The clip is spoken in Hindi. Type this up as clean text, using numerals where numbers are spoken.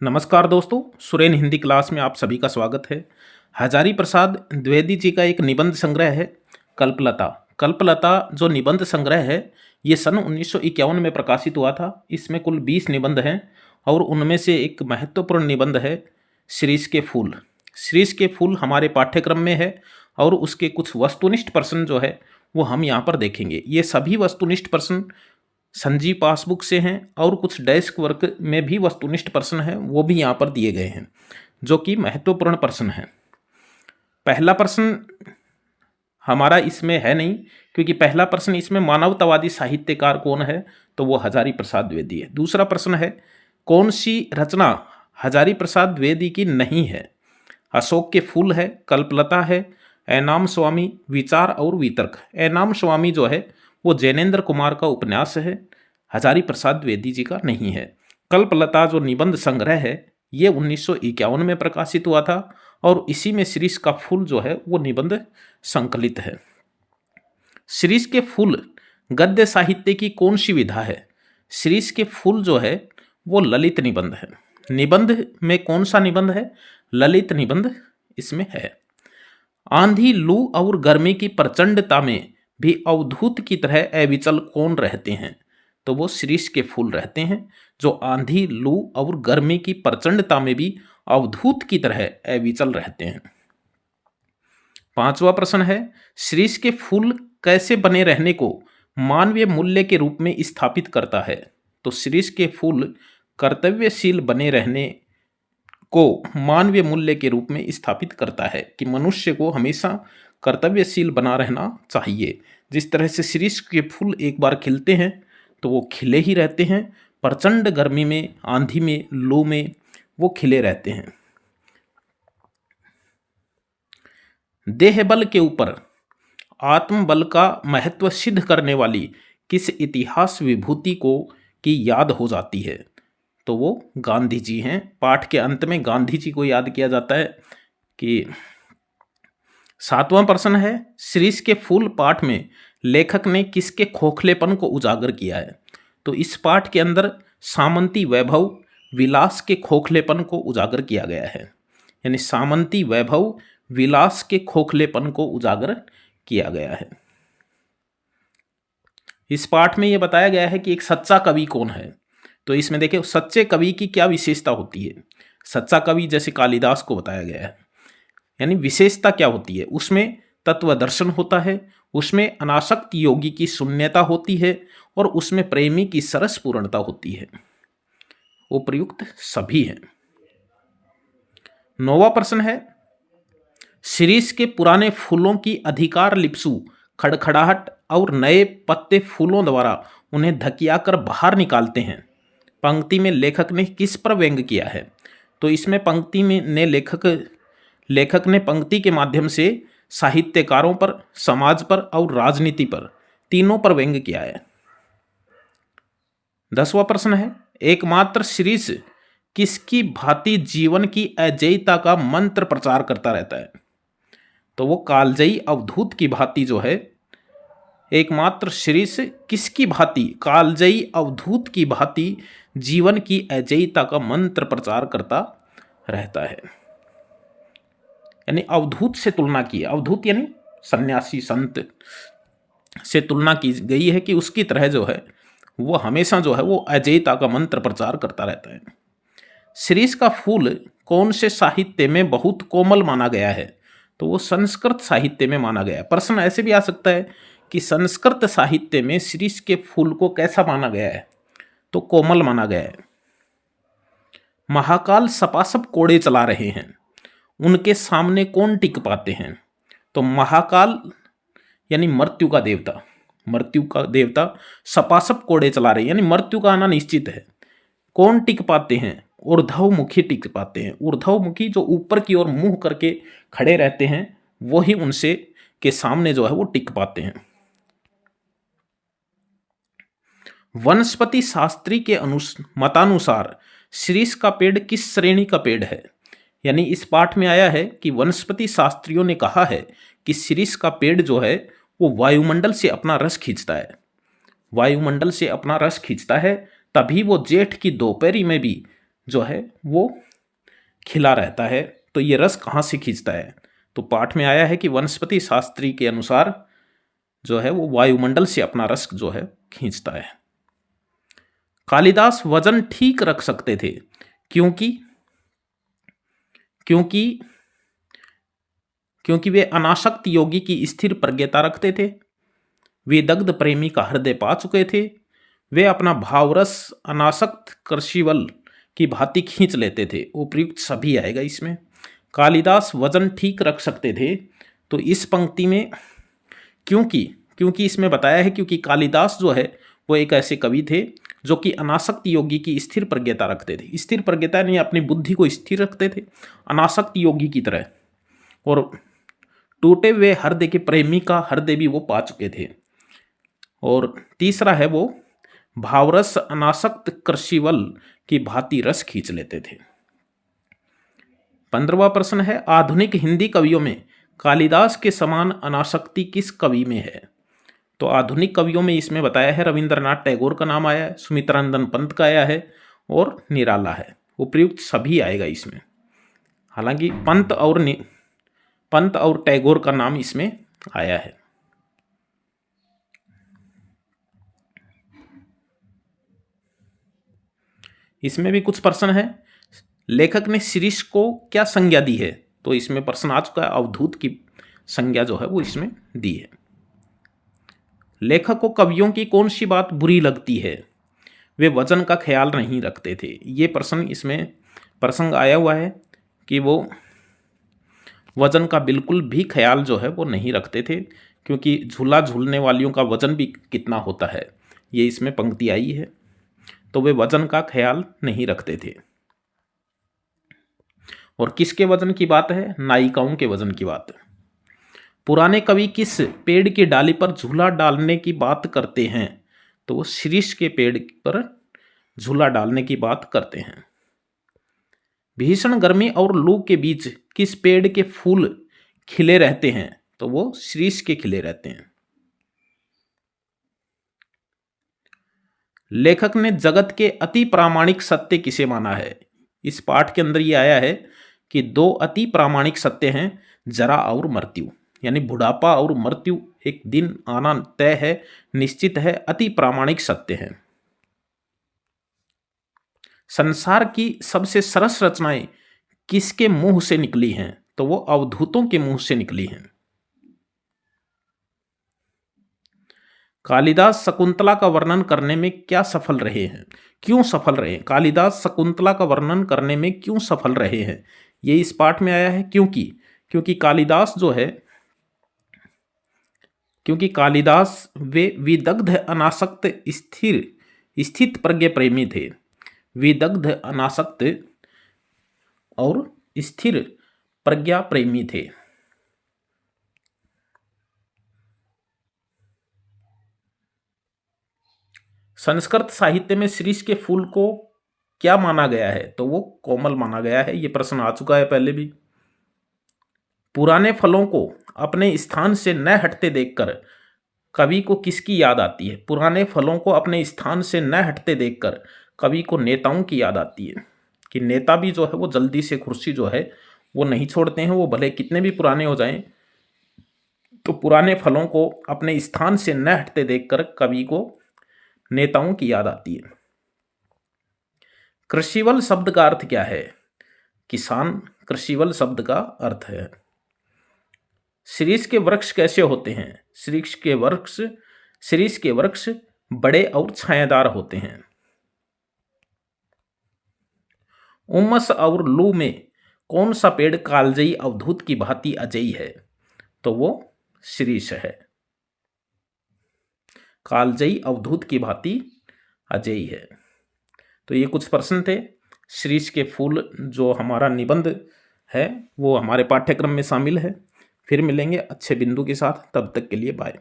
नमस्कार दोस्तों, सुरेन हिंदी क्लास में आप सभी का स्वागत है। हजारी प्रसाद द्विवेदी जी का एक निबंध संग्रह है कल्पलता। कल्पलता जो निबंध संग्रह है ये सन 1951 में प्रकाशित हुआ था। इसमें कुल 20 निबंध हैं और उनमें से एक महत्वपूर्ण निबंध है शीरीष के फूल। शीरीष के फूल हमारे पाठ्यक्रम में है और उसके कुछ वस्तुनिष्ठ प्रश्न जो है वो हम यहाँ पर देखेंगे। ये सभी वस्तुनिष्ठ प्रश्न संजीव पासबुक से हैं और कुछ डेस्क वर्क में भी वस्तुनिष्ठ प्रश्न हैं, वो भी यहाँ पर दिए गए हैं जो कि महत्वपूर्ण प्रश्न हैं। पहला प्रश्न हमारा इसमें है नहीं, क्योंकि पहला प्रश्न इसमें मानवतावादी साहित्यकार कौन है, तो वो हजारी प्रसाद द्विवेदी है। दूसरा प्रश्न है कौन सी रचना हजारी प्रसाद द्विवेदी की नहीं है। अशोक के फूल है, कल्पलता है, ऐनाम स्वामी, विचार और वितर्क। ऐनाम स्वामी जो है वो जैनेन्द्र कुमार का उपन्यास है, हजारी प्रसाद द्विवेदी जी का नहीं है। कल्पलता जो निबंध संग्रह है ये 1951 में प्रकाशित हुआ था और इसी में शीरीष का फूल जो है वो निबंध संकलित है। शीरीष के फूल गद्य साहित्य की कौन सी विधा है। शीरीष के फूल जो है वो ललित निबंध है। निबंध में कौन सा निबंध है, ललित निबंध इसमें है। आंधी, लू और गर्मी की प्रचंडता में भी अवधूत की तरह अविचल कौन रहते हैं, तो वो शीरीष के फूल रहते हैं जो आंधी, लू और गर्मी की प्रचंडता में भी अवधूत की तरह अविचल रहते हैं। पांचवा प्रश्न है शीरीष के फूल कैसे बने रहने को मानवीय मूल्य के रूप में स्थापित करता है, तो शीरीष के फूल कर्तव्यशील बने रहने को मानवीय मूल्य के रूप में स्थापित करता है कि मनुष्य को हमेशा कर्तव्यशील बना रहना चाहिए। जिस तरह से शीरीष के फूल एक बार खिलते हैं तो वो खिले ही रहते हैं, प्रचंड गर्मी में, आंधी में, लू में वो खिले रहते हैं। देह बल के ऊपर आत्मबल का महत्व सिद्ध करने वाली किस इतिहास विभूति को की याद हो जाती है, तो वो गांधी जी हैं। पाठ के अंत में गांधी जी को याद किया जाता है कि सातवां प्रश्न है शीरीष के फूल पाठ में लेखक ने किसके खोखलेपन को उजागर किया है, तो इस पाठ के अंदर सामंती वैभव विलास के खोखलेपन को उजागर किया गया है। यानी सामंती वैभव विलास के खोखलेपन को उजागर किया गया है। इस पाठ में यह बताया गया है कि एक सच्चा कवि कौन है, तो इसमें देखिए सच्चे कवि की क्या विशेषता होती है। सच्चा कवि जैसे कालिदास को बताया गया है, यानी विशेषता क्या होती है, उसमें तत्व दर्शन होता है, उसमें अनासक्त योगी की शून्यता होती है और उसमें प्रेमी की सरस पूर्णता होती है। उपर्युक्त सभी हैं। नौवां प्रश्न है शीरीष के पुराने फूलों की अधिकार लिप्सु खड़खड़ाहट और नए पत्ते फूलों द्वारा उन्हें धकियाकर बाहर निकालते हैं। पंक्ति में लेखक ने किस पर व्यंग किया है, तो इसमें पंक्ति में ने लेखक ने पंक्ति के माध्यम से साहित्यकारों पर, समाज पर और राजनीति पर, तीनों पर व्यंग किया है। 10वां प्रश्न है एकमात्र शीरीष किसकी भांति जीवन की अजेयता का मंत्र प्रचार करता रहता है, तो वो कालजयी अवधूत की भांति जो है, एकमात्र शीरीष किसकी भांति, कालजयी अवधूत की भांति जीवन की अजेयता का मंत्र प्रचार करता रहता है। यानी अवधूत से तुलना की, अवधूत यानी सन्यासी संत से तुलना की गई है कि उसकी तरह जो है वो हमेशा जो है वो अजेयता का मंत्र प्रचार करता रहता है। शीरीष का फूल कौन से साहित्य में बहुत कोमल माना गया है, तो वो संस्कृत साहित्य में माना गया है। प्रश्न ऐसे भी आ सकता है कि संस्कृत साहित्य में शीरीष के फूल को कैसा माना गया है, तो कोमल माना गया है। महाकाल सपासप कोड़े चला रहे हैं, उनके सामने कौन टिक पाते हैं, तो महाकाल यानी मृत्यु का देवता, मृत्यु का देवता सपासप कोड़े चला रहे हैं, यानी मृत्यु का आना निश्चित है। कौन टिक पाते हैं, ऊर्ध्वमुखी टिक पाते हैं। ऊर्ध्वमुखी जो ऊपर की ओर मुंह करके खड़े रहते हैं वो ही उनसे के सामने जो है वो टिक पाते हैं। वनस्पति शास्त्री के मतानुसार शीरीष का पेड़ किस श्रेणी का पेड़ है, यानी इस पाठ में आया है कि वनस्पति शास्त्रियों ने कहा है कि शीरीष का पेड़ जो है वो वायुमंडल से अपना रस खींचता है, वायुमंडल से अपना रस खींचता है, तभी वो जेठ की दोपहरी में भी जो है वो खिला रहता है। तो ये रस कहाँ से खींचता है? तो पाठ में आया है कि वनस्पति शास्त्री के अनुसार जो है वो वायुमंडल से अपना रस जो है खींचता है। कालिदास वजन ठीक रख सकते थे क्योंकि क्योंकि क्योंकि वे अनासक्त योगी की स्थिर प्रज्ञता रखते थे। वे दग्ध प्रेमी का हृदय पा चुके थे। वे अपना भावरस अनासक्त कृषिवल की भांति खींच लेते थे। उपयुक्त सभी आएगा इसमें। कालिदास वजन ठीक रख सकते थे, तो इस पंक्ति में क्योंकि इसमें बताया है क्योंकि कालिदास जो है वो एक ऐसे कवि थे जो कि अनासक्त योगी की स्थिर प्रज्ञता रखते थे। स्थिर प्रज्ञता यानी अपनी बुद्धि को स्थिर रखते थे अनासक्त योगी की तरह, और टूटे हुए हृदय के प्रेमी का हृदय भी वो पा चुके थे। और तीसरा है वो भावरस अनासक्त कृषिवल की भांति रस खींच लेते थे। 15वां प्रश्न है, आधुनिक हिंदी कवियों में कालिदास के समान अनासक्ति किस कवि में है? तो आधुनिक कवियों में इसमें बताया है रविंद्रनाथ टैगोर का नाम आया है, सुमित्रानंदन पंत का आया है और निराला है। उपयुक्त सभी आएगा इसमें। हालांकि पंत और टैगोर का नाम इसमें आया है। इसमें भी कुछ प्रश्न है। लेखक ने शिरीष को क्या संज्ञा दी है? तो इसमें प्रश्न आ चुका है, अवधूत की संज्ञा जो है वो इसमें दी है। लेखक को कवियों की कौन सी बात बुरी लगती है? वे वजन का ख्याल नहीं रखते थे। ये प्रश्न इसमें प्रसंग आया हुआ है कि वो वजन का बिल्कुल भी ख्याल जो है वो नहीं रखते थे, क्योंकि झूला झूलने वालियों का वजन भी कितना होता है ये इसमें पंक्ति आई है। तो वे वजन का ख्याल नहीं रखते थे। और किसके वजन की बात है? नायिकाओं के वजन की बात है। पुराने कवि किस पेड़ की डाली पर झूला डालने की बात करते हैं? तो वो शीरीष के पेड़ पर झूला डालने की बात करते हैं। भीषण गर्मी और लू के बीच किस पेड़ के फूल खिले रहते हैं? तो वो शीरीष के खिले रहते हैं। लेखक ने जगत के अति प्रामाणिक सत्य किसे माना है? इस पाठ के अंदर ये आया है कि दो अति प्रामाणिक सत्य हैं, जरा और मृत्यु, यानी बुढ़ापा और मृत्यु एक दिन आना तय है, निश्चित है, अति प्रामाणिक सत्य है। संसार की सबसे सरस रचनाएं किसके मुंह से निकली हैं? तो वो अवधूतों के मुंह से निकली हैं। कालिदास शकुंतला का वर्णन करने में क्या सफल रहे हैं? क्यों सफल रहे? कालिदास शकुंतला का वर्णन करने में क्यों सफल रहे हैं? ये इस पाठ में आया है क्योंकि कालिदास जो है, क्योंकि कालिदास वे विदग्ध अनासक्त स्थित प्रज्ञ प्रेमी थे। विदग्ध अनासक्त और स्थिर प्रज्ञा प्रेमी थे। संस्कृत साहित्य में शीरीष के फूल को क्या माना गया है? तो वो कोमल माना गया है। ये प्रश्न आ चुका है पहले भी। पुराने फलों को अपने स्थान से न हटते देखकर कवि को किसकी याद आती है? पुराने फलों को अपने स्थान से न हटते देखकर कवि को नेताओं की याद आती है, कि नेता भी जो है वो जल्दी से कुर्सी जो है वो नहीं छोड़ते हैं, वो भले कितने भी पुराने हो जाएं। तो पुराने फलों को अपने स्थान से न हटते देखकर कवि को नेताओं की याद आती है। कृषिवल शब्द का अर्थ क्या है? किसान कृषिवल शब्द का अर्थ है। शीरीष के वृक्ष कैसे होते हैं? शीरीष के वृक्ष बड़े और छायादार होते हैं। उमस और लू में कौन सा पेड़ कालजयी अवधूत की भांति अजेयी है? तो वो शीरीष है। कालजयी अवधूत की भांति अजेयी है। तो ये कुछ प्रश्न थे। शीरीष के फूल जो हमारा निबंध है वो हमारे पाठ्यक्रम में शामिल है। फिर मिलेंगे अच्छे बिंदु के साथ, तब तक के लिए बाय।